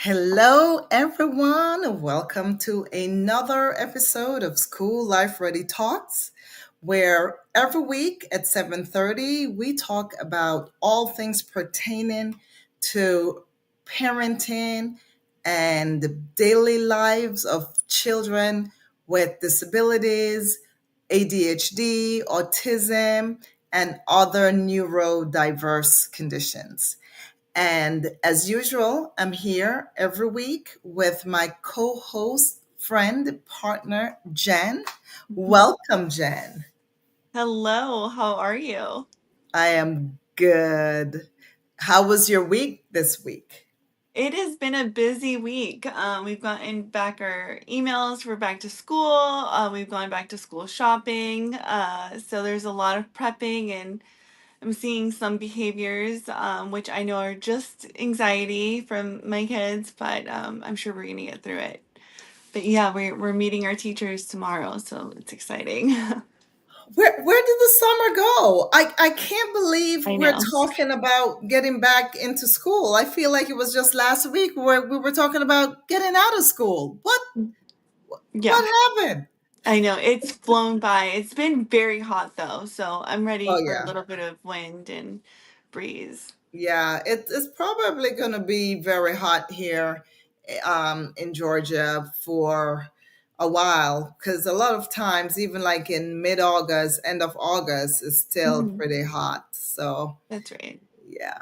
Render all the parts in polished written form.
Hello, everyone. Welcome to another episode of School Life Ready Talks, where every week at 7:30 we talk about all things pertaining to parenting and the daily lives of children with disabilities, ADHD, autism, and other neurodiverse conditions. And as usual, I'm here every week with my co host, friend, partner, Jen. Welcome, Jen. Hello, how are you? I am good. How was your week this week? It has been a busy week. We've gotten back our emails for back to school. We've gone back to school shopping. So there's a lot of prepping, and I'm seeing some behaviors, which I know are just anxiety from my kids, but I'm sure we're gonna get through it. But yeah, we're meeting our teachers tomorrow, so it's exciting. Where did the summer go? I can't believe I we're know. talking about getting back into school. I feel like it was just last week where we were talking about getting out of school. Yeah. What happened? I know it's flown by. It's been very hot though, so I'm ready Oh for a yeah. little bit of wind and breeze. Yeah, it's probably going to be very hot here in Georgia for a while because a lot of times, even like in mid August, end of August, it's still Hmm. pretty hot. So, That's right. yeah.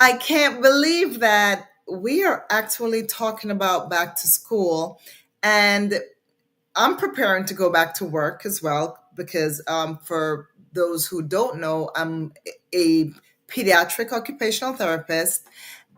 I can't believe that we are actually talking about back to school. And I'm preparing to go back to work as well because for those who don't know, I'm a pediatric occupational therapist.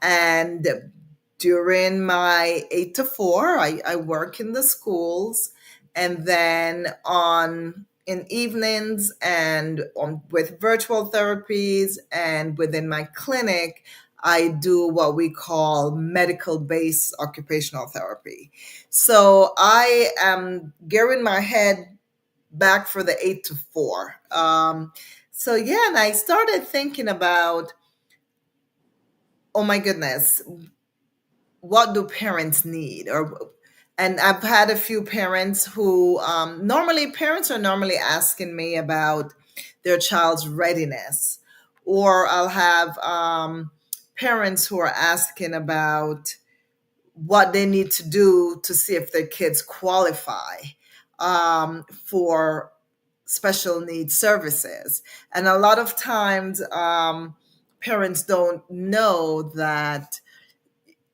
And during my 8 to 4, I work in the schools. And then on in evenings and on with virtual therapies and within my clinic, I do what we call medical based occupational therapy. So I am gearing my head back for the 8 to 4. So yeah, and I started thinking about, oh my goodness, what do parents need? And I've had a few parents who normally parents are normally asking me about their child's readiness, or I'll have parents who are asking about what they need to do to see if their kids qualify for special needs services. And a lot of times, parents don't know that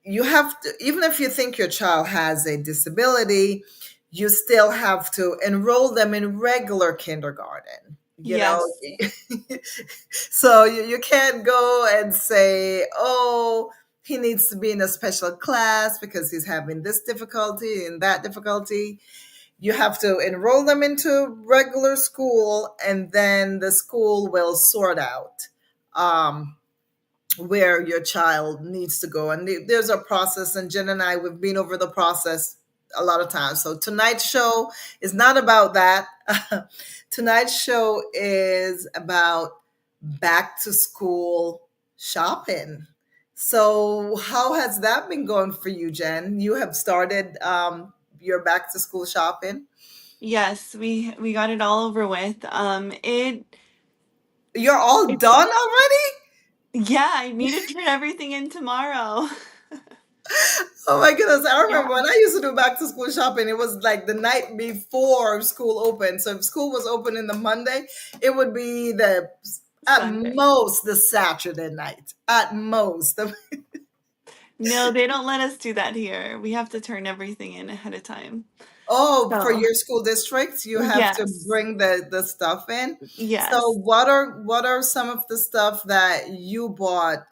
you have to, even if you think your child has a disability, you still have to enroll them in regular kindergarten. You know, Yes. so you can't go and say, oh, he needs to be in a special class because he's having this difficulty and that difficulty. You have to enroll them into regular school, and then the school will sort out where your child needs to go. And there's a process, and Jen and I, we've been over the process a lot of times. So tonight's show is not about that. Tonight's show is about back to school shopping. So how has that been going for you, Jen? You have started your back to school shopping. Yes, we got it all over with. You're all It's done already? yeah, I need to turn everything in tomorrow. Oh my goodness. I Yeah, remember when I used to do back to school shopping, it was like the night before school opened. So if school was open in the Monday, it would be the at Sunday. most the Saturday night. At most. No, they don't let us do that here. We have to turn everything in ahead of time. Oh, for So, your school district, you have to yes. bring the stuff in. So Yes. what are some of the stuff that you bought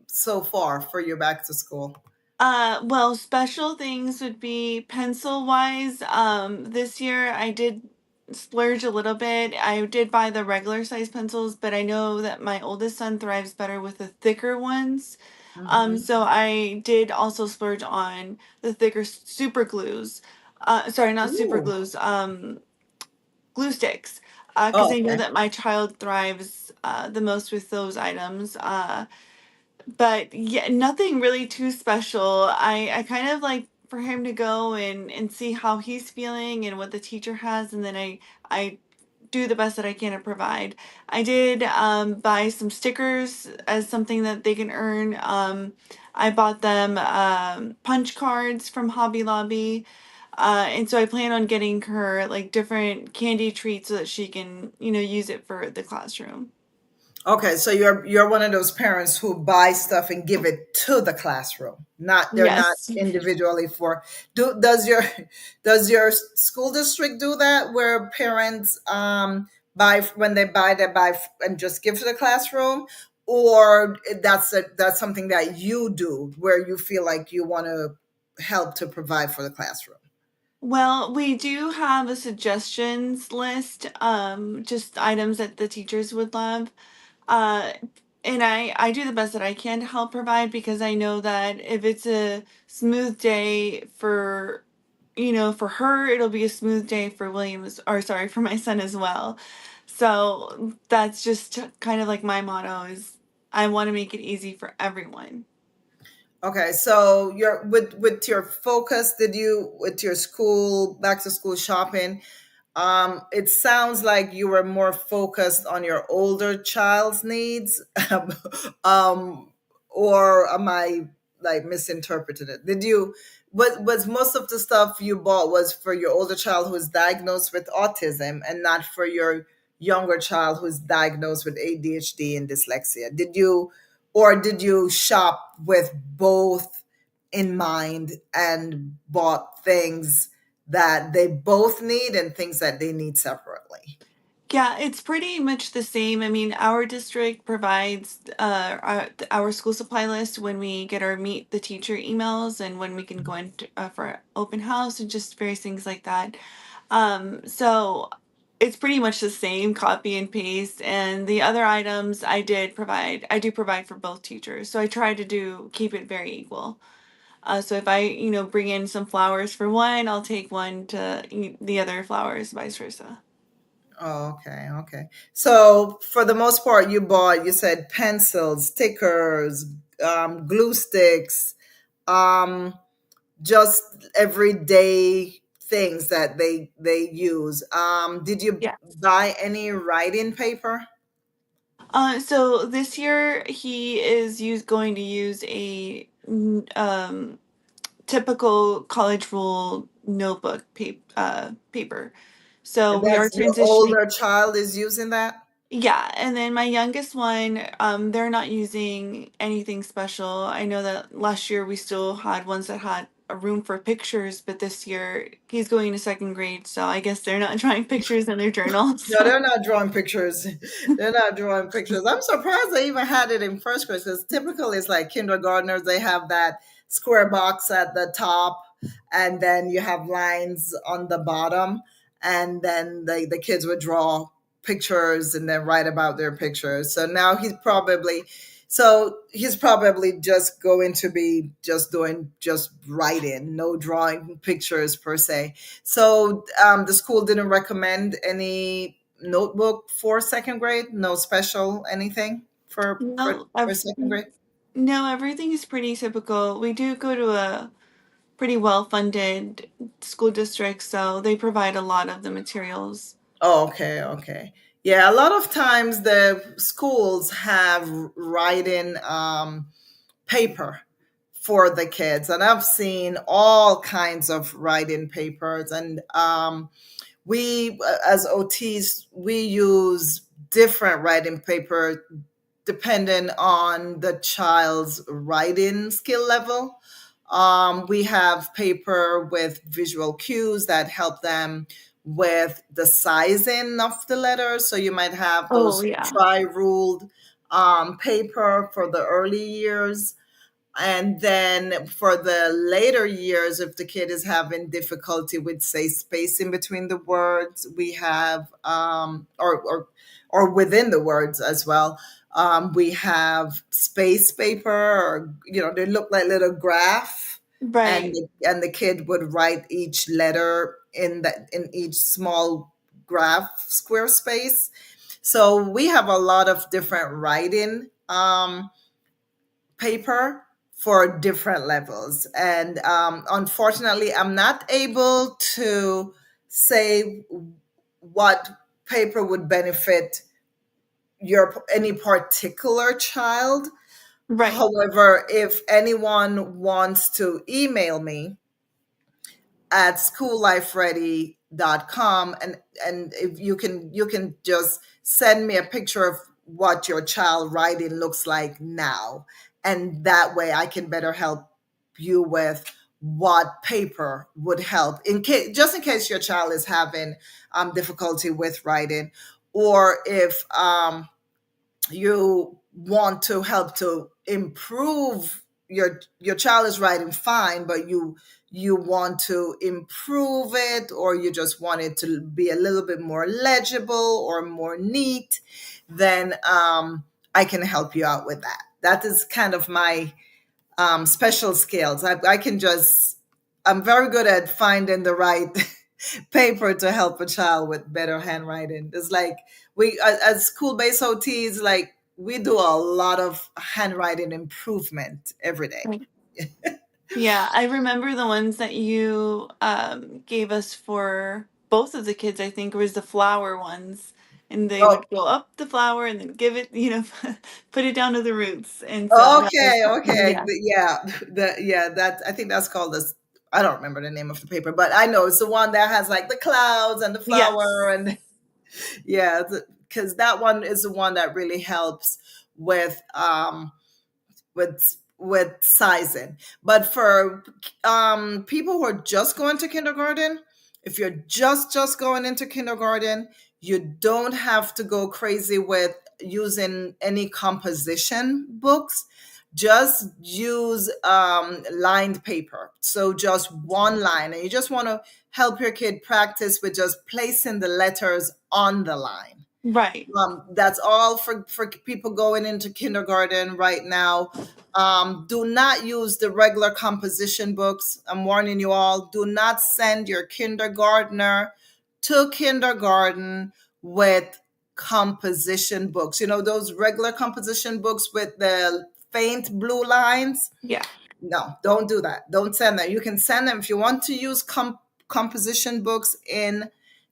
so far for your back to school? Well, special things would be pencil wise. This year I did splurge a little bit. I did buy the regular size pencils, but I know that my oldest son thrives better with the thicker ones. Mhm. So I did also splurge on the thicker super glues. Sorry, not super Ooh. glues. Glue sticks. Because Oh, I know okay. that my child thrives the most with those items. But yeah, nothing really too special. I kind of like for him to go and see how he's feeling and what the teacher has, and then I do the best that I can to provide. I did buy some stickers as something that they can earn. I bought them punch cards from Hobby Lobby. And so I plan on getting her like different candy treats so that she can, use it for the classroom. Okay, so you're one of those parents who buy stuff and give it to the classroom. Not they're not Yes. individually for do does your school district do that where parents buy when they buy and just give to the classroom, or that's something that you do where you feel like you want to help to provide for the classroom? Well, we do have a suggestions list, just items that the teachers would love. Uh, and I do the best that I can to help provide because I know that if it's a smooth day for, for her, it'll be a smooth day for Williams, or sorry, for my son as well. So that's just kind of like my motto is I want to make it easy for everyone. Okay, so your with your focus, did you with your school back to school shopping? It sounds like you were more focused on your older child's needs, um, or am I like misinterpreted it? Did you? What was most of the stuff you bought was for your older child who is diagnosed with autism, and not for your younger child who's diagnosed with ADHD and dyslexia? Did you shop with both in mind and bought things that they both need and things that they need separately? Yeah, it's pretty much the same. I mean, our district provides our school supply list when we get our meet the teacher emails and when we can go in for open house and just various things like that. So it's pretty much the same copy and paste. And the other items I do provide for both teachers. So I try to keep it very equal. So if I, bring in some flowers for one, I'll take one to the other flowers, vice versa. Oh, okay, okay. So for the most part, you said pencils, stickers, glue sticks, um, just everyday things that they use. Did you Yeah. buy any writing paper? So this year he is going to use typical college rule notebook paper. So And we are that's your transitioning. older child is using that? Yeah, and then my youngest one, they're not using anything special. I know that last year we still had ones that had a room for pictures, but this year he's going to second grade, so I guess they're not drawing pictures in their journals. No, they're not drawing pictures. They're not drawing pictures. I'm surprised they even had it in first grade because typically it's like kindergartners, they have that square box at the top and then you have lines on the bottom. And then the kids would draw pictures and then write about their pictures. So now he's probably just going to be just doing just writing, no drawing pictures per se. So the school didn't recommend any notebook for second grade. No special anything No, for second grade. no, everything is pretty typical. We do go to a pretty well-funded school district, so they provide a lot of the materials. Oh, okay, okay. Yeah, a lot of times the schools have writing paper for the kids, and I've seen all kinds of writing papers. And we, as OTs, we use different writing paper depending on the child's writing skill level. We have paper with visual cues that help them with the sizing of the letters. So you might have Oh, those yeah. tri-ruled paper for the early years. And then for the later years, if the kid is having difficulty with, say, spacing between the words, we have, or within the words as well, we have space paper, or they look like little graph, and Right. and the kid would write each letter in each small graph square space. So we have a lot of different writing paper for different levels. And unfortunately, I'm not able to say what paper would benefit your any particular child. Right. However, if anyone wants to email me at schoollifeready.com, and if you can just send me a picture of what your child writing looks like now, and that way I can better help you with what paper would help in case, just in case your child is having difficulty with writing, or if you want to help to improve your child is writing fine, but you want to improve it, or you just want it to be a little bit more legible or more neat, then I can help you out with that. That is kind of my special skills. I can just, I'm very good at finding the right paper to help a child with better handwriting. It's like we, as school-based OTs, like we do a lot of handwriting improvement every day. Right. Yeah, I remember the ones that you gave us for both of the kids, I think, was the flower ones. And they Oh, would go up the flower and then give it, put it down to the roots. And so that was, okay, okay, yeah. yeah, yeah. That, I think that's called this. I don't remember the name of the paper, but I know it's the one that has like the clouds and the flower, Yes. and yeah, because that one is the one that really helps with with sizing. But for people who are just going to kindergarten, if you're just going into kindergarten, you don't have to go crazy with using any composition books. Just use lined paper. So just one line, and you just want to help your kid practice with just placing the letters on the line. Right. That's all for people going into kindergarten right now. Do not use the regular composition books. I'm warning you all. Do not send your kindergartner to kindergarten with composition books. You know, those regular composition books with the faint blue lines. Yeah. No, don't do that. Don't send them. You can send them if you want to use composition books in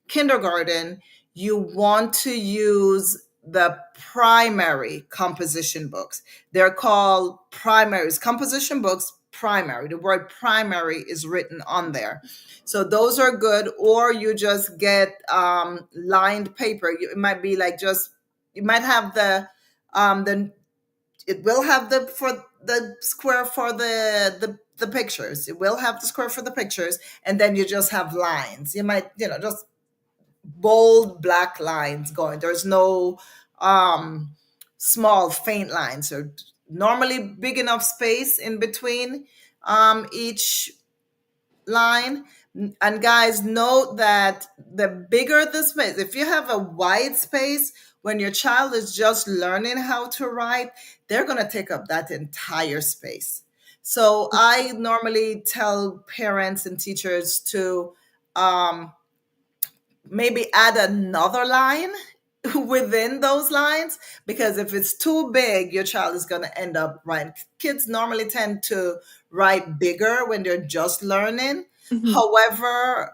kindergarten. You want to use the primary composition books. They're called primaries, composition books, primary. The word primary is written on there. So those are good. Or you just get lined paper. It might be like just, you might have the it will have the for the square for the pictures. It will have the square for the pictures, and then you just have lines. You might, just bold black lines going. There's no small faint lines. So normally big enough space in between each line. And guys, note that the bigger the space, if you have a wide space, when your child is just learning how to write, they're going to take up that entire space. So I normally tell parents and teachers to um, maybe add another line within those lines, because if it's too big, your child is going to end up writing. Kids normally tend to write bigger when they're just learning. Hmm. However,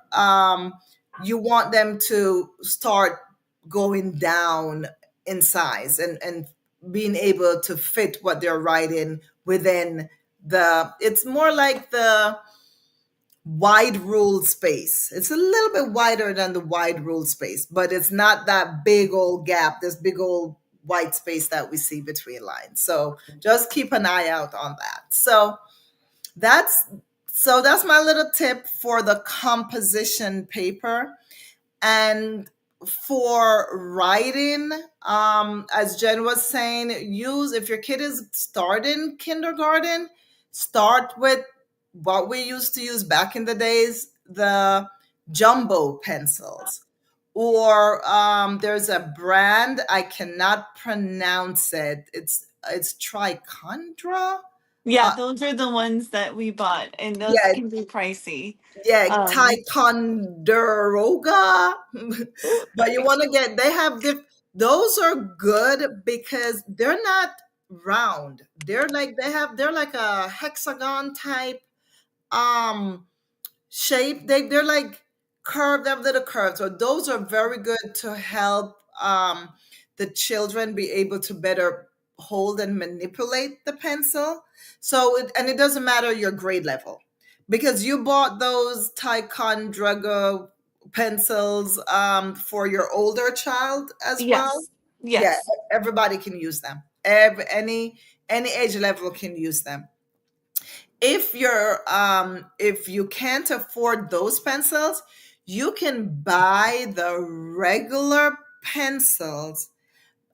you want them to start going down in size, and being able to fit what they're writing within it's more like the wide rule space. It's a little bit wider than the wide rule space, but it's not that big old gap, this big old white space that we see between lines. So just keep an eye out on that. That's that's my little tip for the composition paper. And for writing, as Jen was saying, use, if your kid is starting kindergarten, start with what we used to use back in the days, the jumbo pencils. Or there's a brand, I cannot pronounce it. It's Tricondra. Yeah, Uh, those are the ones that we bought, and those yeah, can be pricey. yeah, Um, Ticonderoga. ooh, But you yeah. want to get, they have those are good because they're not. round. They're like a hexagon type um shape. They're like curved, they have little curves. So those are very good to help the children be able to better hold and manipulate the pencil. So and it doesn't matter your grade level, because you bought those Ticonderoga pencils for your older child as well. Yes. Yeah, Yes. everybody can use them. Any age level can use them. If you can't afford those pencils, you can buy the regular pencils,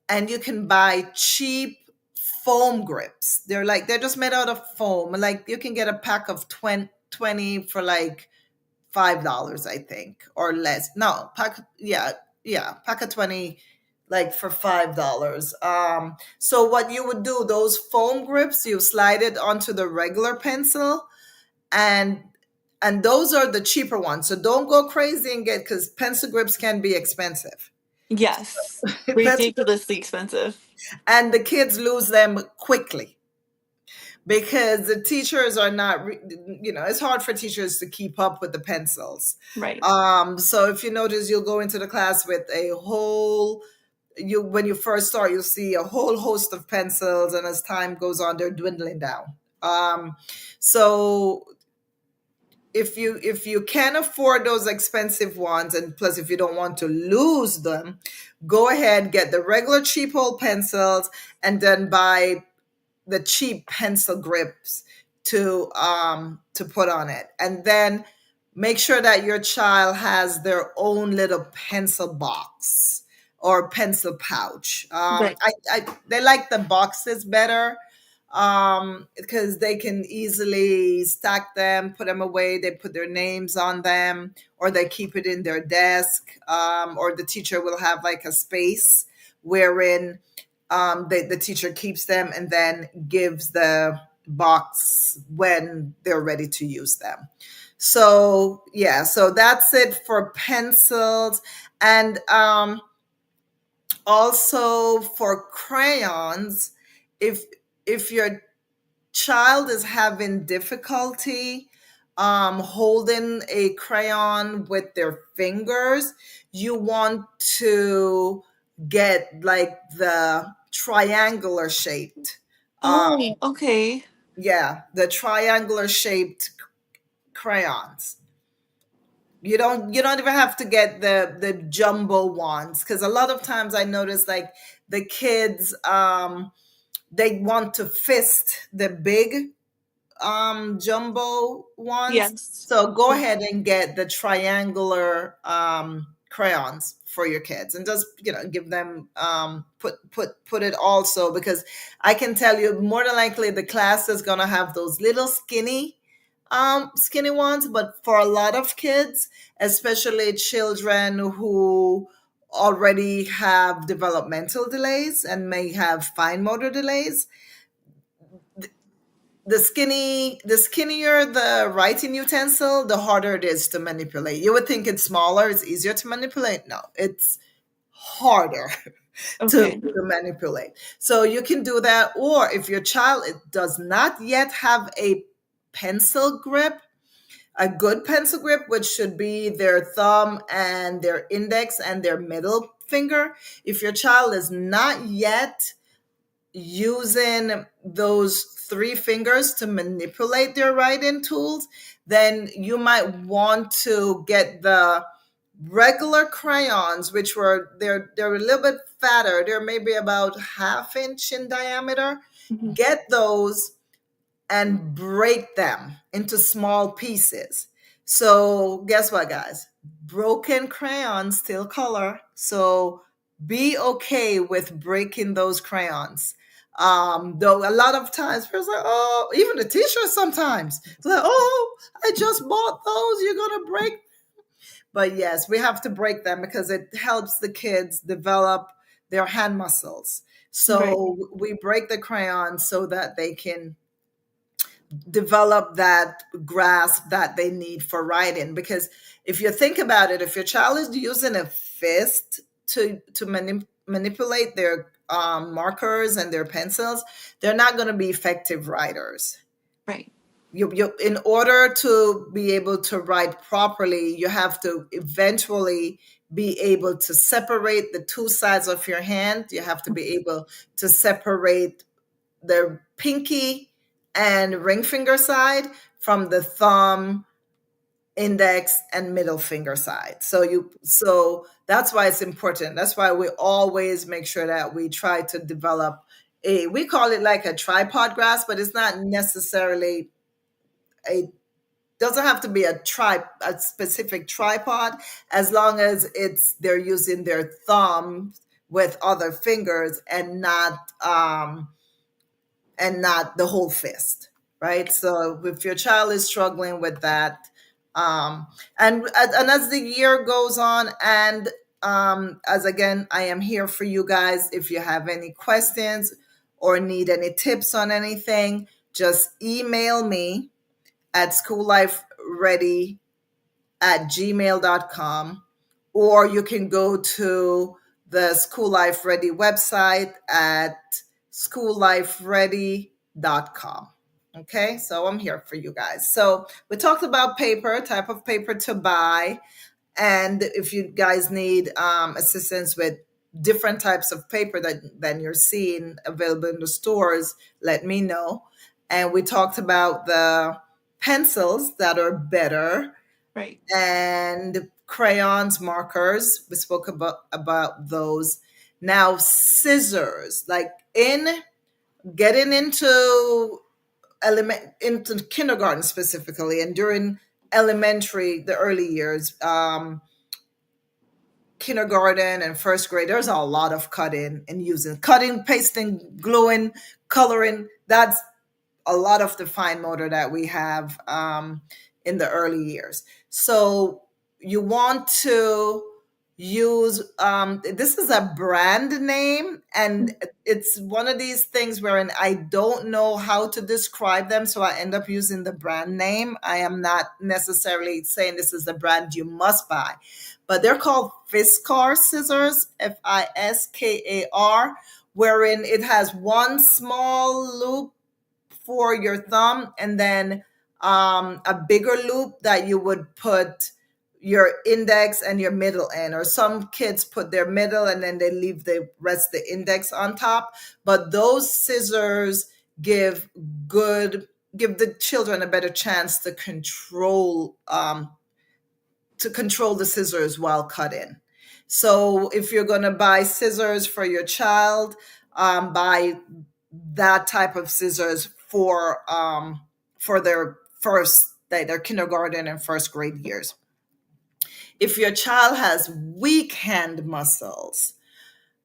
and you can buy cheap foam grips. They're just made out of foam. Like you can get a pack of 20 for like $5, I think, or less. No, pack of 20 like for $5. So what you would do, those foam grips, you slide it onto the regular pencil, and those are the cheaper ones. So don't go crazy and get, because pencil grips can be expensive. Yes. Pencil, Ridiculously expensive. and the kids lose them quickly because the teachers are not, it's hard for teachers to keep up with the pencils. Right. So if you notice, you'll go into the class with a whole, when you first start, you'll see a whole host of pencils, and as time goes on, they're dwindling down. So if you can afford those expensive ones, and plus if you don't want to lose them, go ahead, get the regular cheap old pencils, and then buy the cheap pencil grips to put on it, and then make sure that your child has their own little pencil box or pencil pouch. Right. They like the boxes better, because they can easily stack them, put them away. They put their names on them, or they keep it in their desk, or the teacher will have like a space wherein the teacher keeps them and then gives the box when they're ready to use them. So yeah, so that's it for pencils. And also for crayons, if your child is having difficulty holding a crayon with their fingers, you want to get like the triangular shaped. Uh, Oh, okay. yeah, the triangular shaped crayons. You don't even have to get the jumbo ones, because a lot of times I notice like the kids they want to fist the big jumbo ones. Yes. So go Yeah. ahead and get the triangular crayons for your kids, and just give them put it also, because I can tell you more than likely the class is going to have those little skinny ones. But for a lot of kids, especially children who already have developmental delays and may have fine motor delays, the skinnier the writing utensil, the harder it is to manipulate. You would think it's smaller, it's easier to manipulate. No, it's harder Okay. to manipulate. So you can do that. Or if your child does not yet have a pencil grip, a good pencil grip, which should be their thumb and their index and their middle finger. If your child is not yet using those three fingers to manipulate their writing tools, then you might want to get the regular crayons, which they're a little bit fatter. They're maybe about half inch in diameter. Mhm. Get those and break them into small pieces. So guess what, guys? Broken crayons still color. So be okay with breaking those crayons. Though a lot of times people say, oh, even the t-shirts sometimes. It's like, oh, I just bought those. You're gonna break. But yes, we have to break them because it helps the kids develop their hand muscles. Right. So we break the crayons so that they can develop that grasp that they need for writing. Because if you think about it, if your child is using a fist to manipulate their markers and their pencils, they're not going to be effective writers. Right. In order to be able to write properly, you have to eventually be able to separate the two sides of your hand. You have to be able to separate the pinky and ring finger side from the thumb, index, and middle finger side. So that's why it's important. That's why we always make sure that we try to develop we call it like a tripod grasp, but it's not necessarily a doesn't have to be a specific tripod, as long as they're using their thumb with other fingers and not the whole fist, right? So if your child is struggling with that, um, and as the year goes on, and as again, I am here for you guys. If you have any questions or need any tips on anything, just email me at schoollifeready@gmail.com, or you can go to the School Life Ready website at schoollifeready.com. Okay, so I'm here for you guys. So we talked about paper, type of paper to buy. And if you guys need assistance with different types of paper than you're seeing available in the stores, let me know. And we talked about the pencils that are better, Right. and crayons, markers. We spoke about those. Now, scissors, like in getting into kindergarten specifically, and during elementary, the early years, kindergarten and first grade, there's a lot of cutting, pasting, gluing, coloring. That's a lot of the fine motor that we have in the early years. So you want to use this is a brand name, and it's one of these things wherein I don't know how to describe them, so I end up using the brand name. I am not necessarily saying this is the brand you must buy, but they're called Fiskar scissors, Fiskar, wherein it has one small loop for your thumb, and then a bigger loop that you would put your index and your middle in. Or some kids put their middle and then they leave the rest the index on top. But those scissors give the children a better chance to control the scissors while cutting. So if you're going to buy scissors for your child, buy that type of scissors for their kindergarten and first grade years. If your child has weak hand muscles,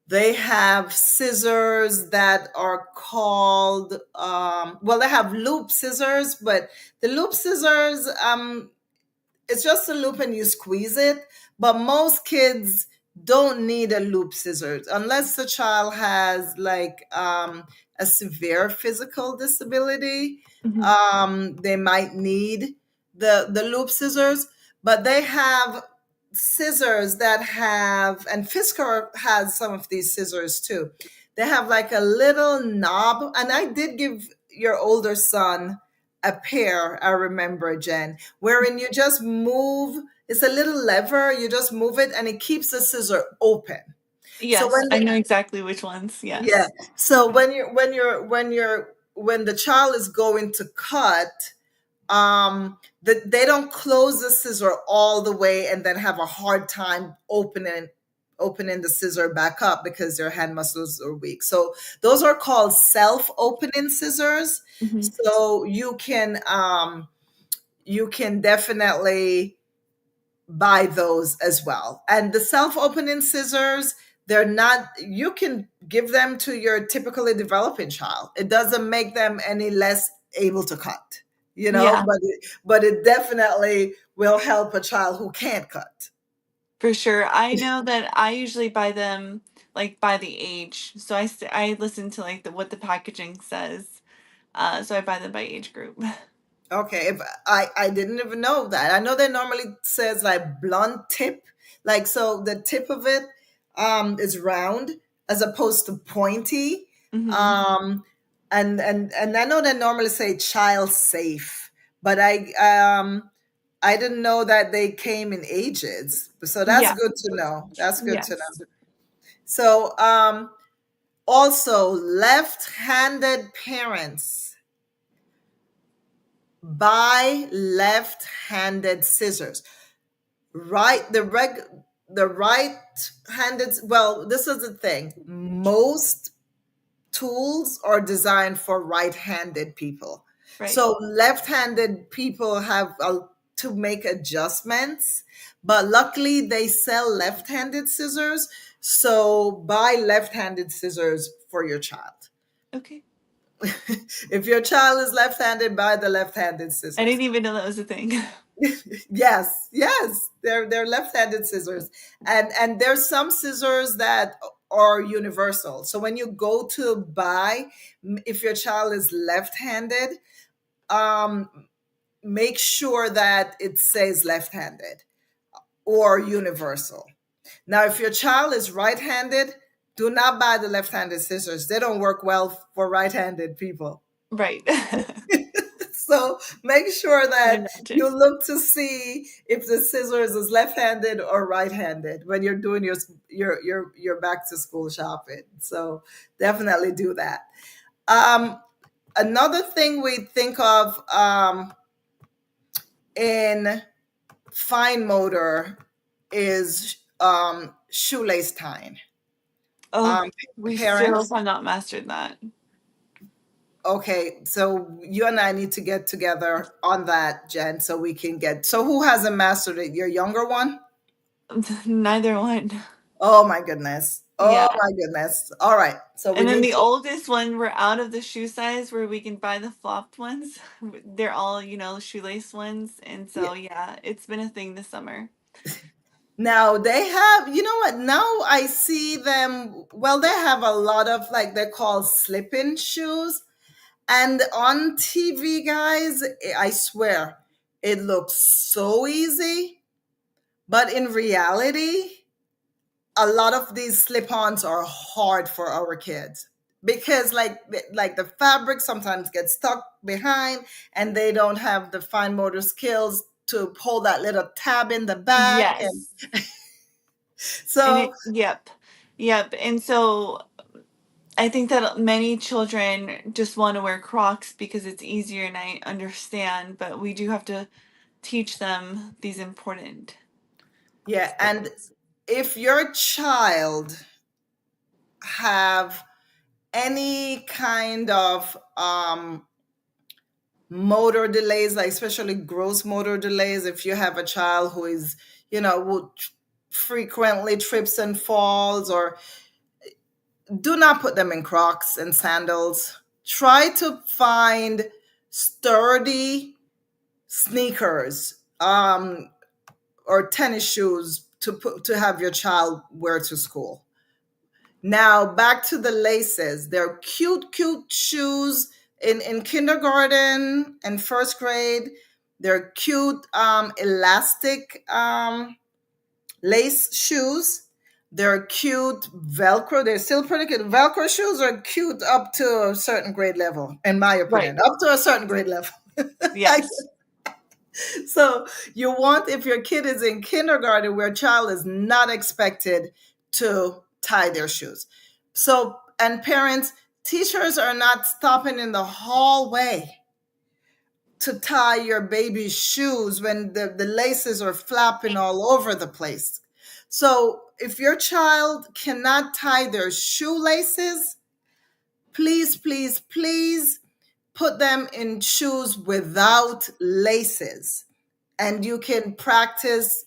they have scissors that are called they have loop scissors, but the loop scissors, it's just a loop and you squeeze it. But most kids don't need a loop scissors unless the child has like a severe physical disability. Hmm. They might need the loop scissors, but they have scissors that have, and Fiskar has some of these scissors too. They have like a little knob, and I did give your older son a pair, I remember, Jen, wherein you just move, it's a little lever, you just move it and it keeps the scissor open. So Yes, I know exactly which ones. yeah, Yes. so when the child is going to cut, they don't close the scissor all the way and then have a hard time opening the scissor back up because their hand muscles are weak. So those are called self-opening scissors. Hmm. So you can definitely buy those as well. And the self-opening scissors, they're not, you can give them to your typically developing child. It doesn't make them any less able to cut, Yeah, but it definitely will help a child who can't cut. for sure. I know that I usually buy them like by the age. So I listen to like what the packaging says. So I buy them by age group. Okay, if I didn't even know that. I know that normally says like blunt tip, like so the tip of it is round, as opposed to pointy. Hmm. Um, and I know they normally say child safe, but I didn't know that they came in ages. So that's Yeah. good to know. That's good to Yes. know. So also left-handed parents buy left-handed scissors. Right, the right-handed. Well, this is the thing. Most tools are designed for right-handed people. Right. So left-handed people have to make adjustments, but luckily they sell left-handed scissors. So buy left-handed scissors for your child. Okay. If your child is left-handed, buy the left-handed I scissors. didn't even know that was a thing. Yes, yes, they're left-handed scissors, and there's some scissors that are universal. So when you go to buy, if your child is left-handed, um, make sure that it says left-handed or universal. Now, if your child is right-handed, do not buy the left-handed scissors. They don't work well for right-handed people. Right. So make sure Can that you imagine. look to see if the scissors is left-handed or right-handed when you're doing your back to school shopping. So definitely do that. Um, Another thing we think of in fine motor is shoelace tying. Oh, Um, we still Parents, have not mastered that. okay, so you and I need to get together on that, Jen, so we can get. So who hasn't mastered it? Your younger one? Neither one. Oh my goodness. Oh Yeah. my goodness. All right. So we And then need the to. oldest one, we're out of the shoe size where we can buy the flopped ones. They're all, shoelace ones. And Yeah. so, yeah, it's been a thing this summer. Now they have, you know what? Now I see them. Well, they have a lot of like they're called slip-in shoes. And on TV, guys, I swear it looks so easy. But in reality, a lot of these slip-ons are hard for our kids because like the fabric sometimes gets stuck behind and they don't have the fine motor skills to pull that little tab in the back. And Yes. And so yep. Yep. And so I think that many children just want to wear Crocs because it's easier and I understand, but we do have to teach them these important yeah, and skills. if your child have any kind of motor delays, like especially gross motor delays, if you have a child who is, who frequently trips and falls, or do not put them in Crocs and sandals. Try to find sturdy sneakers, or tennis shoes to have your child wear to school. Now back to the laces. They're cute, cute shoes in kindergarten and first grade. They're cute, elastic lace shoes. They're cute Velcro. They're still pretty cute. Velcro shoes are cute up to a certain grade level, in my Right. opinion. Up to a certain grade level. Yes. So you want, if your kid is in kindergarten where a child is not expected to tie their shoes. So, and parents, teachers are not stopping in the hallway to tie your baby's shoes when the laces are flapping all over the place. So if your child cannot tie their shoelaces, please, please, please put them in shoes without laces. And you can practice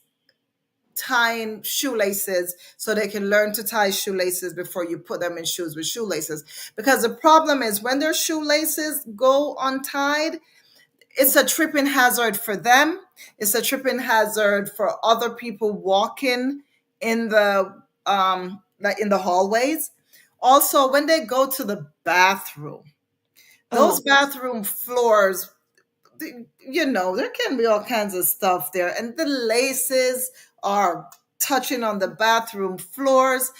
tying shoelaces so they can learn to tie shoelaces before you put them in shoes with shoelaces. Because the problem is when their shoelaces go untied, it's a tripping hazard for them. It's a tripping hazard for other people walking in the hallways. Also, when they go to the bathroom, those Oh, bathroom floors, there can be all kinds of stuff there, and the laces are touching on the bathroom floors.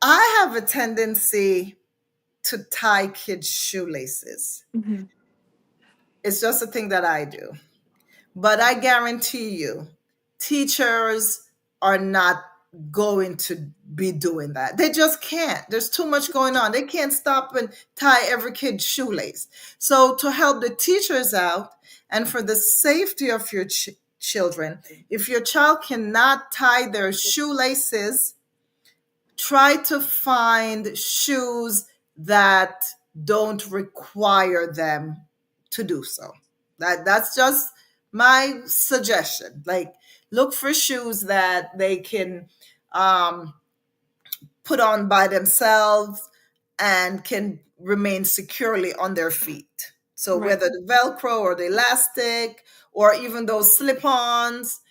I have a tendency to tie kids' shoelaces. Hmm. It's just a thing that I do. But I guarantee you, teachers are not going to be doing that. They just can't. There's too much going on. They can't stop and tie every kid's shoelace. So, to help the teachers out and for the safety of your children, if your child cannot tie their shoelaces, try to find shoes that don't require them to do so. That's just my suggestion. Like, look for shoes that they can um, put on by themselves and can remain securely on their feet. So Right. whether the Velcro or the elastic or even those slip-ons,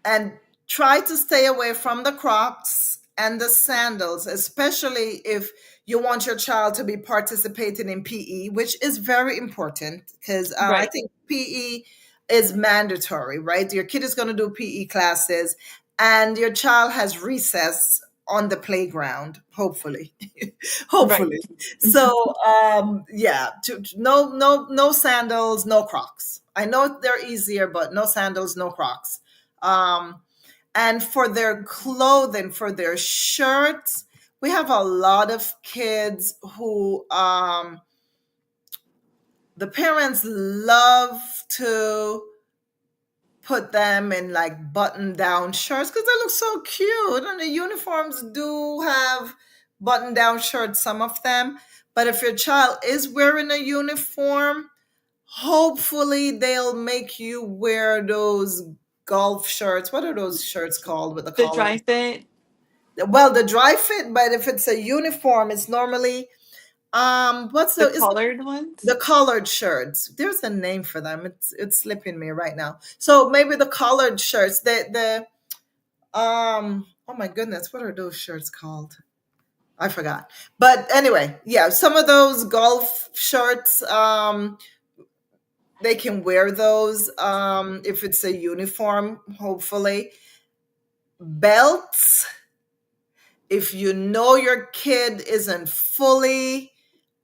and try to stay away from the Crocs and the sandals, especially if you want your child to be participating in PE, which is very important because I Right. think PE is mandatory, right? Your kid is going to do PE classes and your child has recess on the playground, hopefully. Right. Hopefully. So yeah, no sandals, no Crocs. I know they're easier, but no sandals, no Crocs. um, and for their clothing, for their shirts, we have a lot of kids who the parents love to put them in like button down shirts because they look so cute. And the uniforms do have button down shirts, some of them. But if your child is wearing a uniform, hopefully they'll make you wear those golf shirts. What are those shirts called with the The collar? dry fit, Well, the dry fit, but if it's a uniform, it's normally what's the it's collared ones. the collared shirts. There's a name for them. It's slipping me right now. So maybe the collared shirts. The oh my goodness, what are those shirts called? I forgot. But anyway, yeah, some of those golf shirts, they can wear those if it's a uniform, hopefully. Belts, if you know your kid isn't fully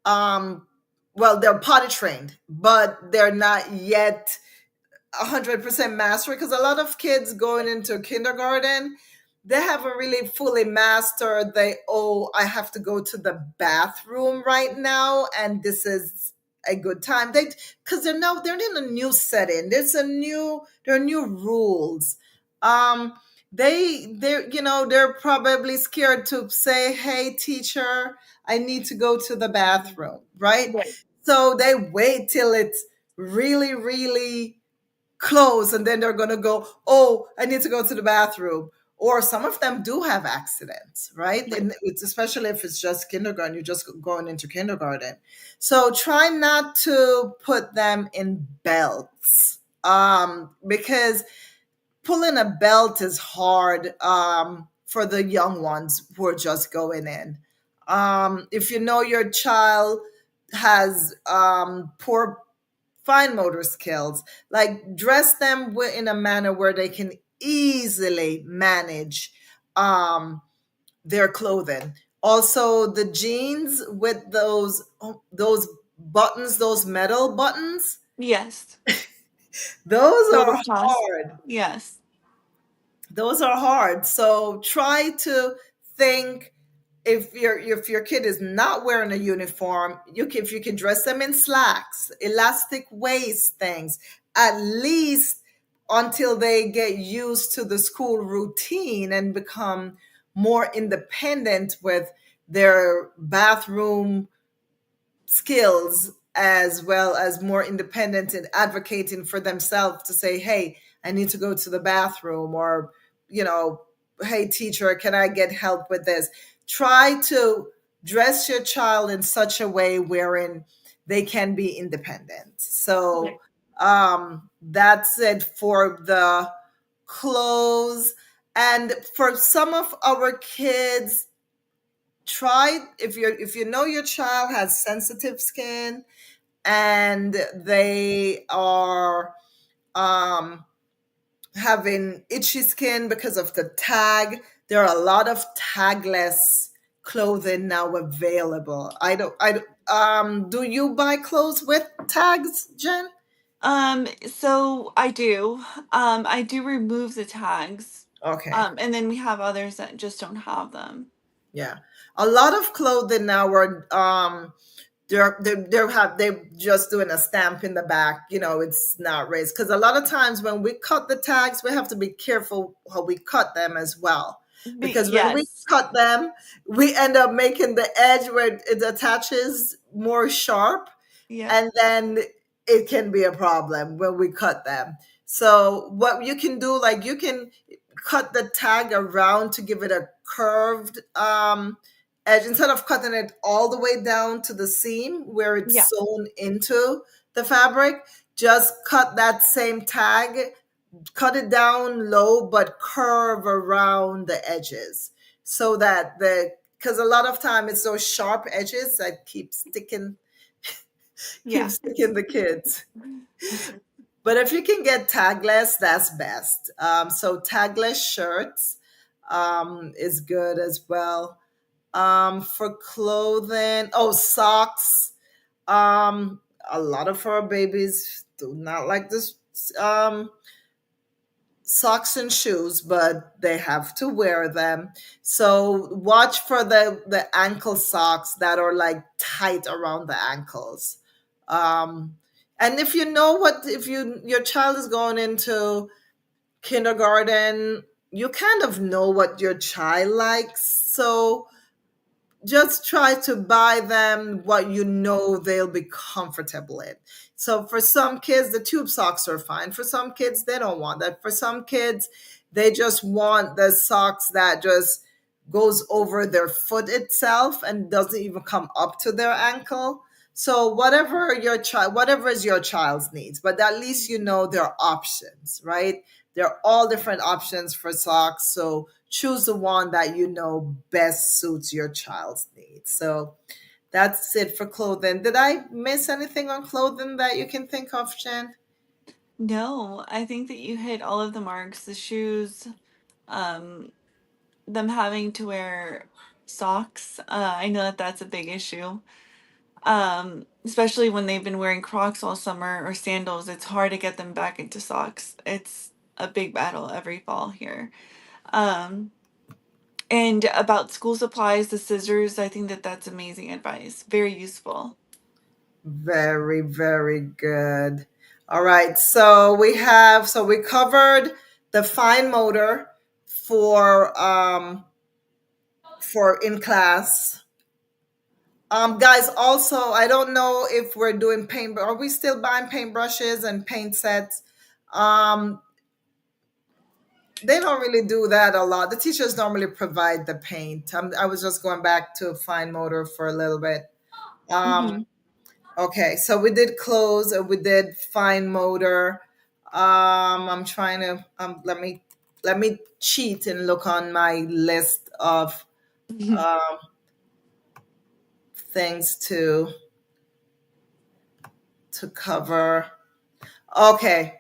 um well, they're potty trained, but they're not yet 100% mastery, because a lot of kids going into kindergarten, they haven't really fully mastered they oh, I have to go to the bathroom right now and this is a good time. They, because they're in a new setting, there are new rules. um they're they're probably scared to say, hey teacher, I need to go to the bathroom, right? Right. So they wait till it's really really close and then they're going to go, oh, I need to go to the bathroom. Or some of them do have accidents, right? Right. And it's especially if it's just kindergarten, you're just going into kindergarten. So try not to put them in belts, because pulling a belt is hard, for the young ones who are just going in. If you know your child has poor fine motor skills, like dress them in a manner where they can easily manage their clothing. Also, the jeans with those buttons, those metal buttons, Yes. those Go are across. hard. Yes. Those are hard. So try to think, if your kid is not wearing a uniform, if you can dress them in slacks, elastic waist things, at least until they get used to the school routine and become more independent with their bathroom skills, as well as more independent and advocating for themselves to say, hey, I need to go to the bathroom, or you know hey teacher, can I get help with this? Try to dress your child in such a way wherein they can be independent. So Right. that's it for the clothes. And for some of our kids, try, if you know your child has sensitive skin and they are um, having itchy skin because of the tag, there are a lot of tagless clothing now available. Do you buy clothes with tags, Jen? So I do remove the tags. Okay. And then we have others that just don't have them. Yeah. A lot of clothing now are they're just doing a stamp in the back, it's not raised, because a lot of times when we cut the tags, we have to be careful how we cut them as well, because when we Yes. cut them, we end up making the edge where it attaches more sharp, Yep. and then it can be a problem when we cut them. So what you can do, like, you can cut the tag around to give it a curved edge, instead of cutting it all the way down to the seam where Yeah. it's sewn into the fabric. Just cut that same tag, cut it down low, but curve around the edges, so that the because a lot of time it's those sharp edges that keep Yeah. sticking the kids. But if you can get tagless, that's best. So tagless shirts is good as well. For clothing, oh, socks. A lot of our babies do not like this socks and shoes, but they have to wear them. So watch for the ankle socks that are like tight around the ankles. And if you know what if your child is going into kindergarten, you kind of know what your child likes. So just try to buy them what you know they'll be comfortable in. So for some kids, the tube socks are fine. For some kids, they don't want that. For some kids, they just want the socks that just goes over their foot itself and doesn't even come up to their ankle. So whatever is your child's needs, but at least you know there are options, right? There are all different options for socks. So choose the one that you know best suits your child's needs. So that's it for clothing. Did I miss anything on clothing that you can think of, Jen? No, I think that you hit all of the marks. The shoes, um, them having to wear socks. I know that that's a big issue. Especially when they've been wearing Crocs all summer or sandals, it's hard to get them back into socks. It's a big battle every fall here. Um, and about school supplies, the scissors, I think that that's amazing advice. Very useful. Very, very good. All right. So we covered the fine motor for in class. Guys, also, I don't know if we're doing paint, are we still buying paintbrushes and paint sets? Um, they don't really do that a lot. The teachers normally provide the paint. I was just going back to fine motor for a little bit. Um, Hmm. okay, so we did clothes, we did fine motor. I'm trying to let me cheat and look on my list of um, things to cover. Okay,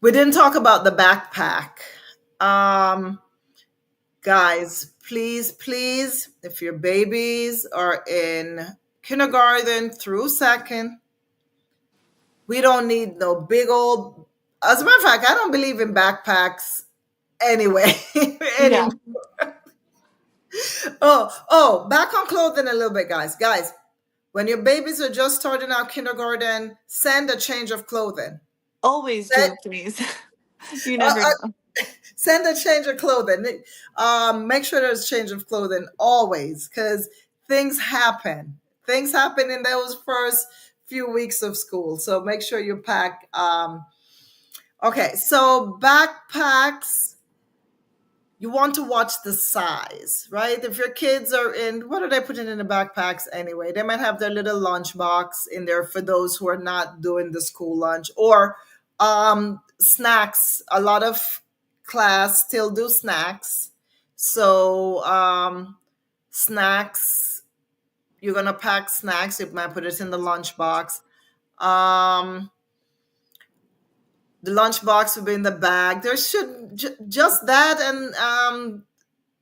we didn't talk about the backpack. Um, Guys, please, please, if your babies are in kindergarten through second, we don't need no big old. As a matter of fact, I don't believe in backpacks anyway. Yeah. Anymore. Oh, back on clothing a little bit, guys. Guys, when your babies are just starting out kindergarten, send a change of clothing. Always Send, do, please. You uh, never uh, know. Send a change of clothing. Make sure there's change of clothing always, because things happen. Things happen in those first few weeks of school. So make sure you pack. Okay, so backpacks, you want to watch the size, right? If your kids are in, what are they putting in the backpacks anyway? They might have their little lunch box in there for those who are not doing the school lunch, or snacks. A lot of class still do snacks. So snacks, you're gonna pack snacks. You might put it in the lunch box. Um, the lunch box will be in the bag. There should just that, and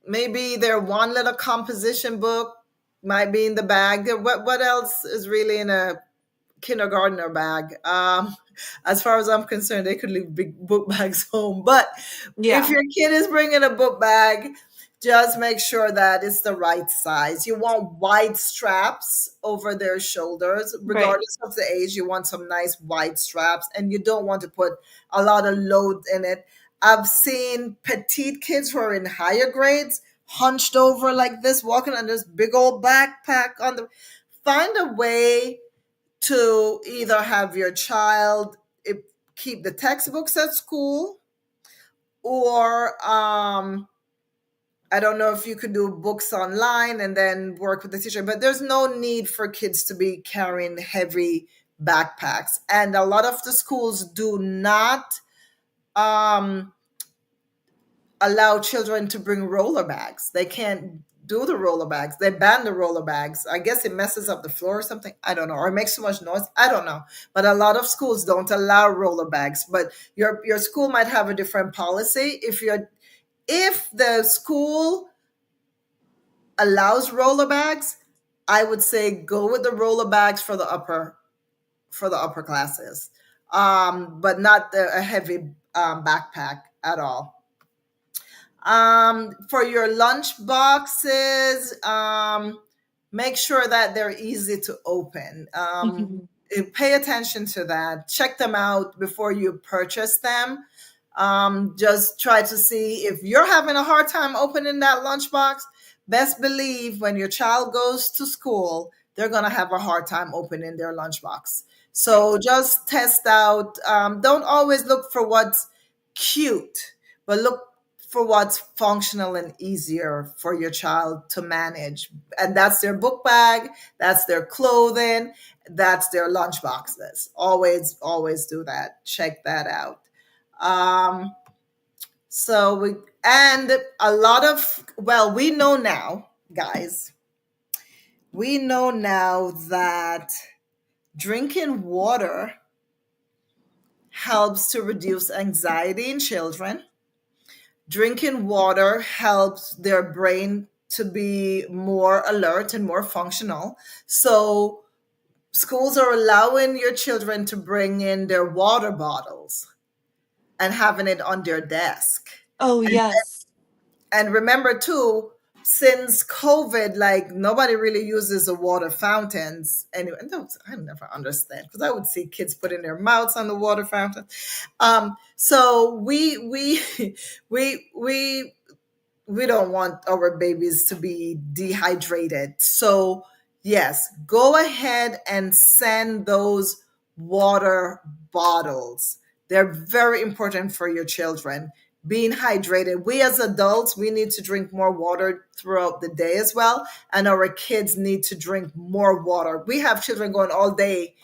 maybe their one little composition book might be in the bag. What else is really in a kindergartner bag? As far as I'm concerned, they could leave big book bags home. But if Yeah, your kid is bringing a book bag, just make sure that it's the right size. You want wide straps over their shoulders, right. regardless of the age. You want some nice wide straps, and you don't want to put a lot of load in it. I've seen petite kids who are in higher grades hunched over like this, walking on this big old backpack on the. Find a way to either have your child keep the textbooks at school, or I don't know if you could do books online and then work with the teacher, but there's no need for kids to be carrying heavy backpacks. And a lot of the schools do not um, allow children to bring roller bags. They can't do the roller bags. They ban the roller bags. I guess it messes up the floor or something. I don't know. Or it makes too much noise. I don't know. But a lot of schools don't allow roller bags. But your school might have a different policy. If the school allows roller bags, I would say go with the roller bags for the upper classes, but not a heavy backpack at all. For your lunch boxes, make sure that they're easy to open. Pay attention to that. Check them out before you purchase them. Just try to see if you're having a hard time opening that lunchbox. Best believe when your child goes to school, they're going to have a hard time opening their lunchbox. Right. So just test out. Don't always look for what's cute, but look for what's functional and easier for your child to manage. And that's their book bag, that's their clothing, that's their lunch boxes. Always do that. Check that out. Um, so we and a lot of well, we know now, guys. We know now that drinking water helps to reduce anxiety in children. Drinking water helps their brain to be more alert and more functional. So schools are allowing your children to bring in their water bottles and having it on their desk. Oh, And yes. and remember too, since COVID, like nobody really uses the water fountains anyway. I never understand because I would see kids putting their mouths on the water fountain. So we we don't want our babies to be dehydrated. So, yes, go ahead and send those water bottles. They're very important for your children. Being hydrated. We as adults, we need to drink more water throughout the day as well. And our kids need to drink more water. We have children going all day.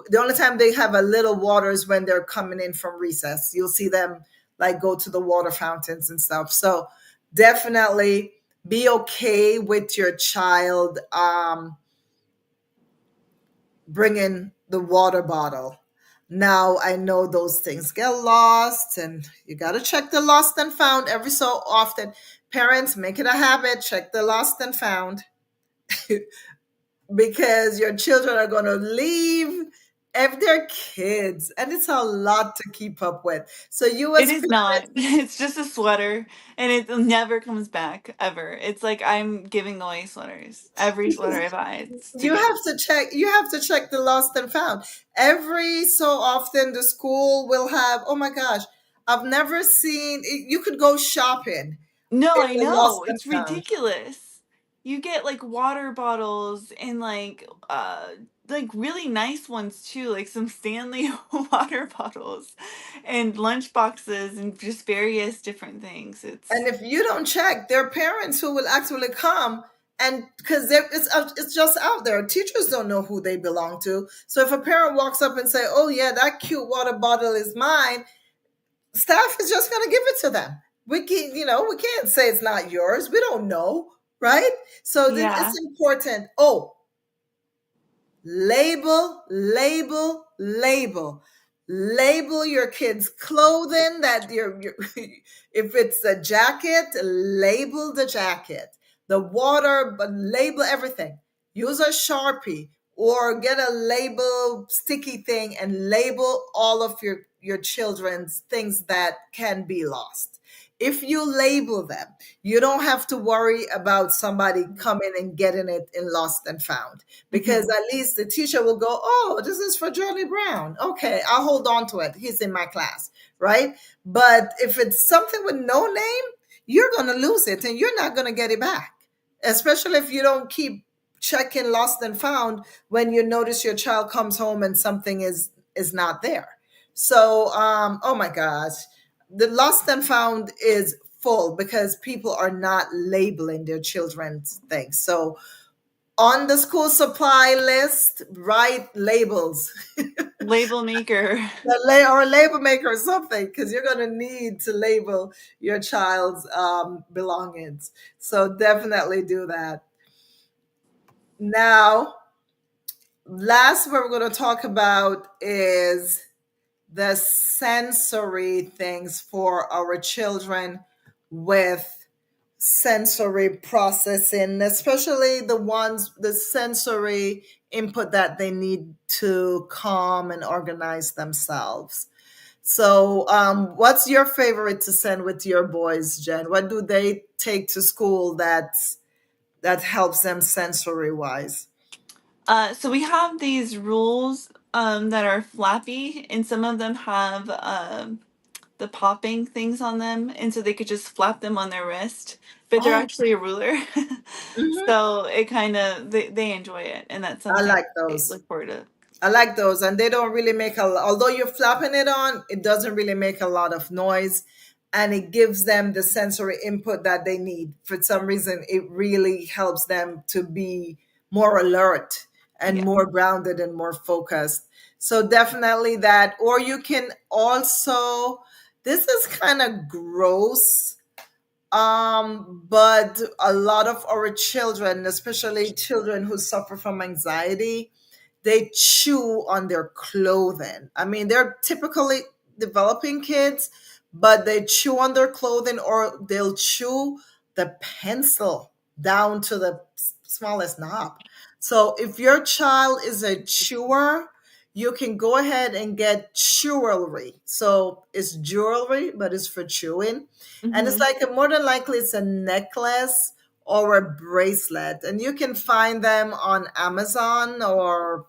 The only time they have a little water is when they're coming in from recess. You'll see them like go to the water fountains and stuff. So definitely be okay with your child bringing the water bottle. Now, I know those things get lost, and you got to check the lost and found every so often. Parents, make it a habit, check the lost and found because your children are going to leave if they're kids, and it's a lot to keep up with. So, you It as is not. It's just a sweater and it never comes back ever. It's like I'm giving away sweaters. Every sweater I buy, it's too big. you have to check the lost and found every so often. The school will have, oh my gosh, I've never seen, you could go shopping No, in I the lost know. and It's found. ridiculous. You get like water bottles and like really nice ones too, like some Stanley water bottles and lunch boxes and just various different things. And It's if you don't check, there are parents who will actually come, and because it's just out there, teachers don't know who they belong to. So if a parent walks up and say, oh yeah, that cute water bottle is mine, staff is just going to give it to them. We can't say it's not yours. We don't know, right? So yeah. it's important. Oh, label, label, label. Label your kids' clothing that if it's a jacket, label the jacket. The water, but label everything. Use a Sharpie or get a label sticky thing and label all of your children's things that can be lost. If you label them, you don't have to worry about somebody coming and getting it in lost and found, because Hmm. at least the teacher will go, oh, this is for Johnny Brown. Okay, I'll hold on to it. He's in my class, right? But if it's something with no name, you're going to lose it and you're not going to get it back, especially if you don't keep checking lost and found when you notice your child comes home and something is not there. So, oh my gosh, the lost and found is full because people are not labeling their children's things. So on the school supply list, write labels. Label maker. Or a label maker or something, because you're going to need to label your child's belongings. So definitely do that. Now, last what we're going to talk about is the sensory things for our children with sensory processing, especially the sensory input that they need to calm and organize themselves. So, what's your favorite to send with your boys, Jen? What do they take to school that helps them sensory wise? So we have these rules that are flappy, and some of them have the popping things on them, and so they could just flap them on their wrist, but they're Oh, actually a ruler. mhm. So it kind of they enjoy it, and that's I something like they those. look forward to. I like those, and they don't really make although you're flapping it on, it doesn't really make a lot of noise, and it gives them the sensory input that they need. For some reason, it really helps them to be more alert and Yeah. more grounded and more focused. So definitely that. Or you can also, this is kind of gross, but a lot of our children, especially children who suffer from anxiety, they chew on their clothing. I mean, they're typically developing kids, but they chew on their clothing or they'll chew the pencil down to the smallest knob. So if your child is a chewer, you can go ahead and get jewelry. So it's jewelry, but it's for chewing. And it's Hmm. like more than likely it's a necklace or a bracelet. And you can find them on Amazon or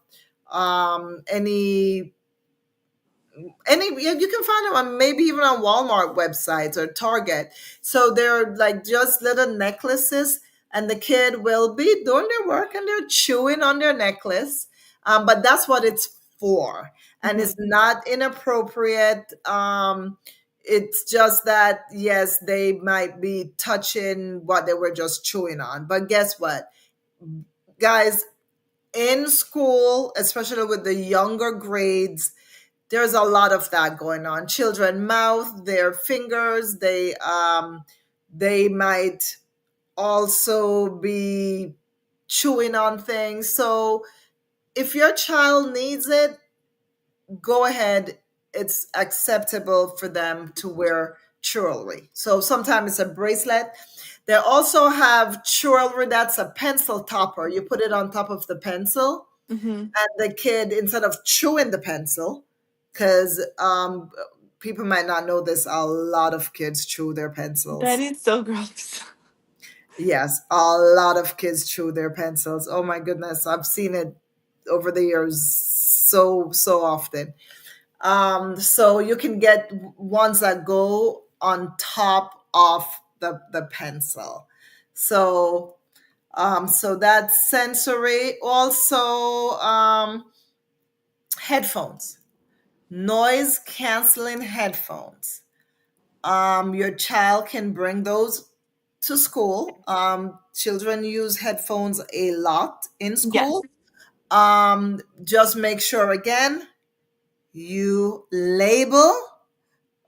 you can find them on maybe even on Walmart websites or Target. So they're like just little necklaces, and the kid will be doing their work and they're chewing on their necklace. But that's what it's for, and Hmm. it's not inappropriate. It's just that yes, they might be touching what they were just chewing on. But guess what, guys? In school, especially with the younger grades, there's a lot of that going on. Children mouth their fingers. They might also be chewing on things. So if your child needs it, go ahead. It's acceptable for them to wear jewelry. So sometimes it's a bracelet. They also have jewelry that's a pencil topper. You put it on top of the pencil, Hmm. and the kid, instead of chewing the pencil, because people might not know this, a lot of kids chew their That pencils. is so gross. Yes, a lot of kids chew their pencils. Oh my goodness, I've seen it over the years so often. So you can get ones that go on top of the pencil. So so that's sensory. Also, headphones, noise canceling headphones. Your child can bring those to school. Children use headphones a lot in Yes. school. Just make sure again you label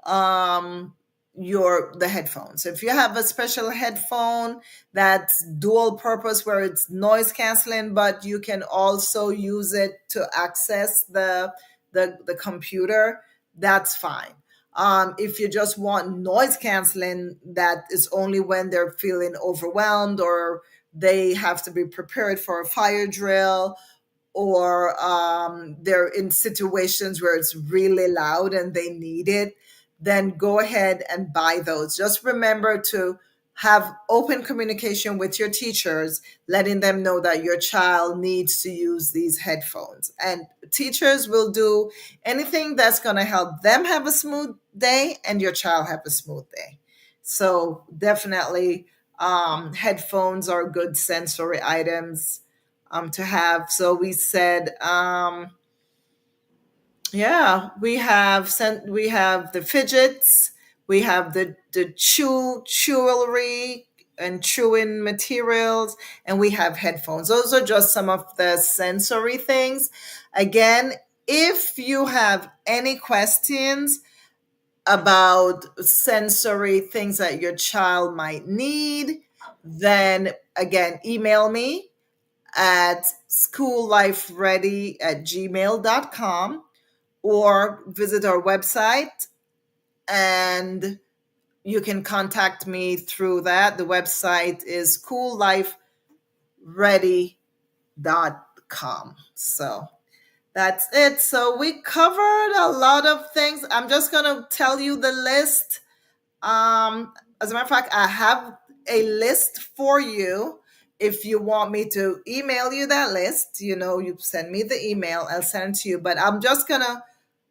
um the headphones. If you have a special headphone that's dual purpose where it's noise canceling, but you can also use it to access the computer, that's fine. If you just want noise canceling, that is only when they're feeling overwhelmed or they have to be prepared for a fire drill, or they're in situations where it's really loud and they need it, then go ahead and buy those. Just remember to have open communication with your teachers, letting them know that your child needs to use these headphones. And teachers will do anything that's going to help them have a smooth day and your child have a smooth day. So definitely, headphones are good sensory items to have. So we said, yeah, we have the fidgets, we have the jewelry and chewing materials, and we have headphones. Those are just some of the sensory things. Again, if you have any questions about sensory things that your child might need, then again, email me at schoollifeready@gmail.com, or visit our website and you can contact me through that. The website is schoollifeready.com. So that's it. So we covered a lot of things. I'm just going to tell you the list. As a matter of fact, I have a list for you. If you want me to email you that list, you send me the email, I'll send it to you. But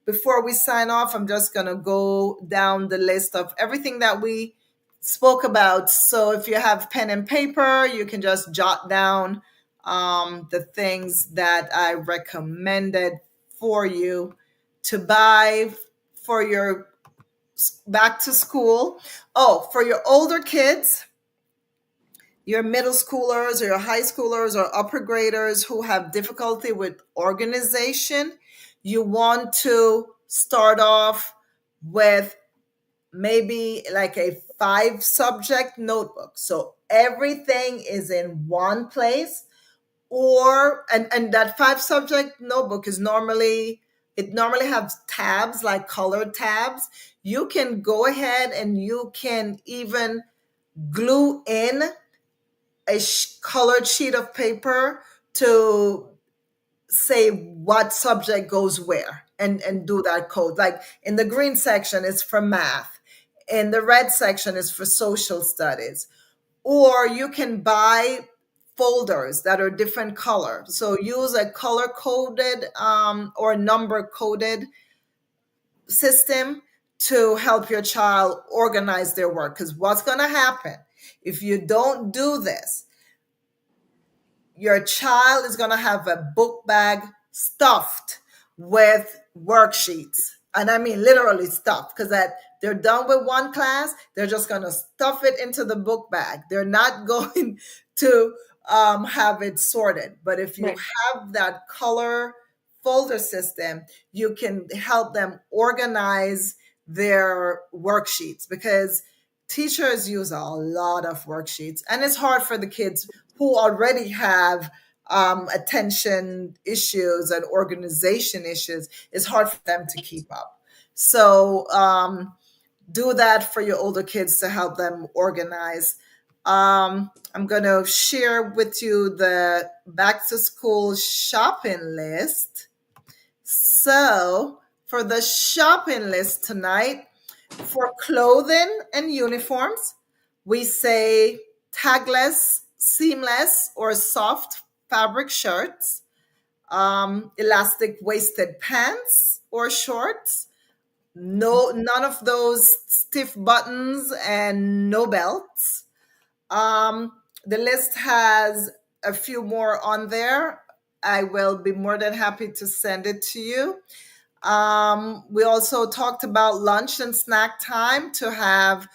before we sign off, I'm just gonna go down the list of everything that we spoke about. So if you have pen and paper, you can just jot down the things that I recommended for you to buy for your back to school. Oh, for your older kids, your middle schoolers or your high schoolers or upper graders who have difficulty with organization, you want to start off with maybe like a 5 subject notebook. So everything is in one place, and that 5 subject notebook is normally has tabs, like colored tabs. You can go ahead and you can even glue in a colored sheet of paper to say what subject goes where, and do that code. Like in the green section is for math, in the red section is for social studies. Or you can buy folders that are different color. So use a color coded or number coded system to help your child organize their work. Because what's going to happen if you don't do this, your child is going to have a book bag stuffed with worksheets. And I mean literally stuffed, because that they're done with one class, they're just going to stuff it into the book bag. They're not going to have it sorted. But if you Right. have that color folder system, you can help them organize their worksheets, because teachers use a lot of worksheets, and it's hard for the kids who already have attention issues and organization issues. It's hard for them to keep up. So do that for your older kids to help them organize. I'm going to share with you the back to school shopping list. So for the shopping list tonight, for clothing and uniforms, we say tagless, seamless, or soft fabric shirts, elastic waisted pants or shorts, none of those stiff buttons, and no belts. The list has a few more on there. I will be more than happy to send it to you. We also talked about lunch and snack time, to have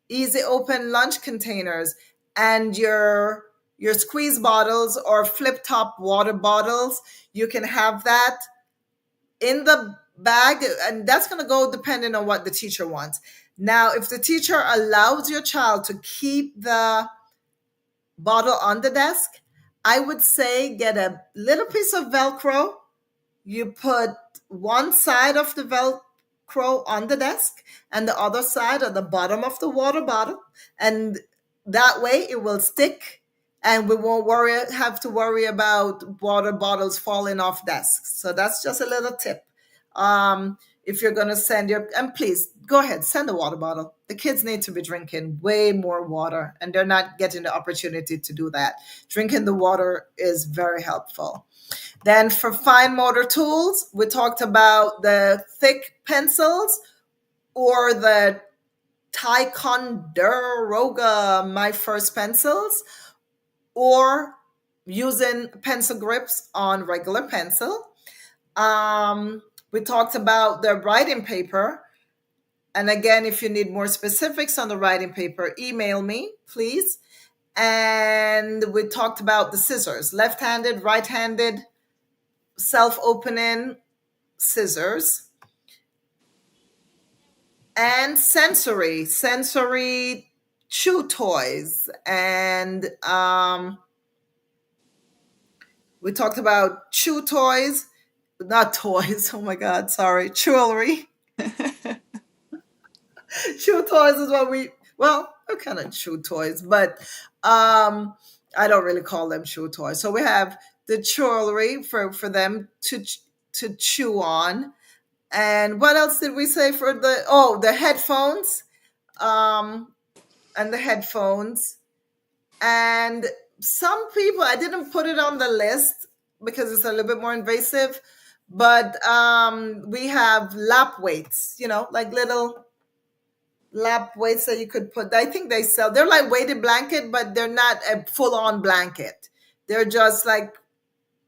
easy open lunch containers, and your squeeze bottles or flip top water bottles. You can have that in the bag, and that's going to go depending on what the teacher wants. Now, if the teacher allows your child to keep the bottle on the desk, I would say get a little piece of Velcro. You put one side of the Velcro on the desk and the other side at the bottom of the water bottle. And that way it will stick and we won't have to worry about water bottles falling off desks. So that's just a little tip. If you're going to send your, and please go ahead, send a water bottle. The kids need to be drinking way more water and they're not getting the opportunity to do that. Drinking the water is very helpful. Then for fine motor tools, we talked about the thick pencils or the Ticonderoga My First pencils, or using pencil grips on regular pencil. We talked about the writing paper. And again, if you need more specifics on the writing paper, email me, please. And we talked about the scissors, left-handed, right-handed, self-opening scissors, and sensory chew toys. And we talked about chew toys, not toys. Oh my God, sorry, jewelry. Chew toys is what we, well, they're kind of chew toys, but I don't really call them chew toys. So we have the jewelry for them to chew on. And what else did we say for the headphones? Um, and the headphones. And some people, I didn't put it on the list because it's a little bit more invasive, but we have lap weights, like little lap weights that you could put. I think they sell, they're like weighted blanket, but they're not a full on blanket. They're just like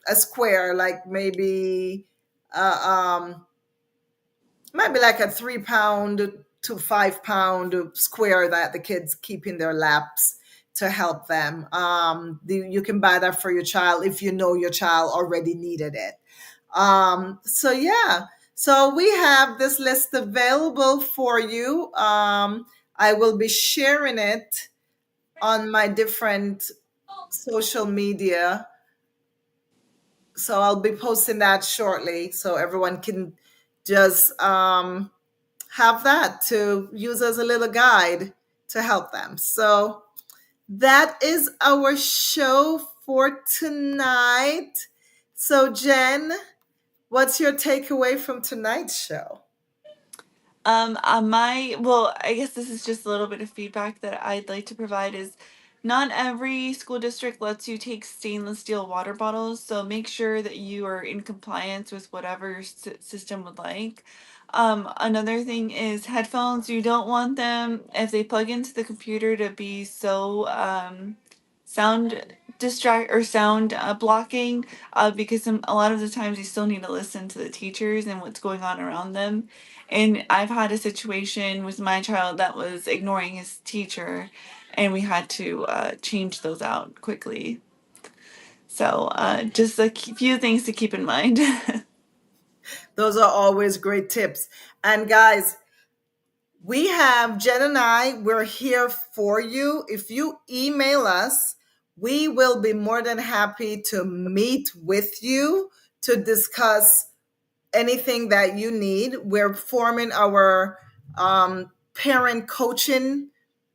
a square, like maybe like a 3 pound to 5 pound square that the kids keep in their laps to help them. You can buy that for your child if you know your child already needed it. So yeah, so we have this list available for you. I will be sharing it on my different social media. So I'll be posting that shortly so everyone can just have that to use as a little guide to help them. So that is our show for tonight. So, Jen, what's your takeaway from tonight's show? Well, I guess this is just a little bit of feedback that I'd like to provide is not every school district lets you take stainless steel water bottles, so make sure that you are in compliance with whatever your system would like. Another thing is headphones. You don't want them if they plug into the computer to be so sound distract or sound blocking, because a lot of the times you still need to listen to the teachers and what's going on around them. And I've had a situation with my child that was ignoring his teacher, and we had to change those out quickly. So just a few things to keep in mind. Those are always great tips. And guys, we have Jen and we're here for you. If you email us, we will be more than happy to meet with you to discuss anything that you need. We're forming our parent coaching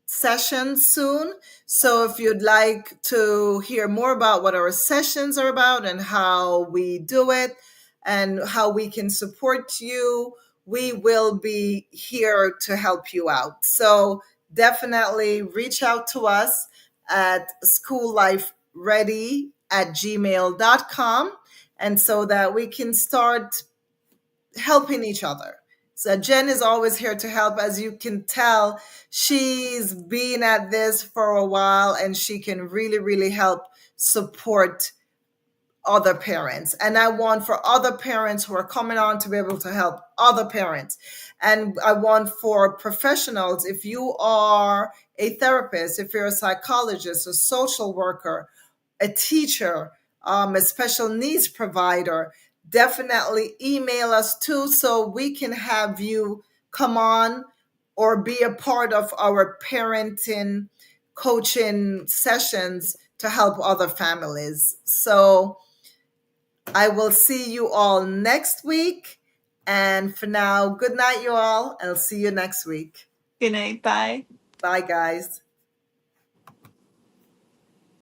session soon. So if you'd like to hear more about what our sessions are about and how we do it and how we can support you, we will be here to help you out. So definitely reach out to us at schoollifeready@gmail.com, and so that we can start helping each other. So Jen is always here to help. As you can tell, she's been at this for a while and she can really, really help support other parents. And I want for other parents who are coming on to be able to help other parents. And I want for professionals, if you are a therapist, if you're a psychologist, a social worker, a teacher, a special needs provider, definitely email us too so we can have you come on or be a part of our parenting coaching sessions to help other families. So I will see you all next week. And for now, good night, you all, and I'll see you next week. Good night. Bye. Bye, guys.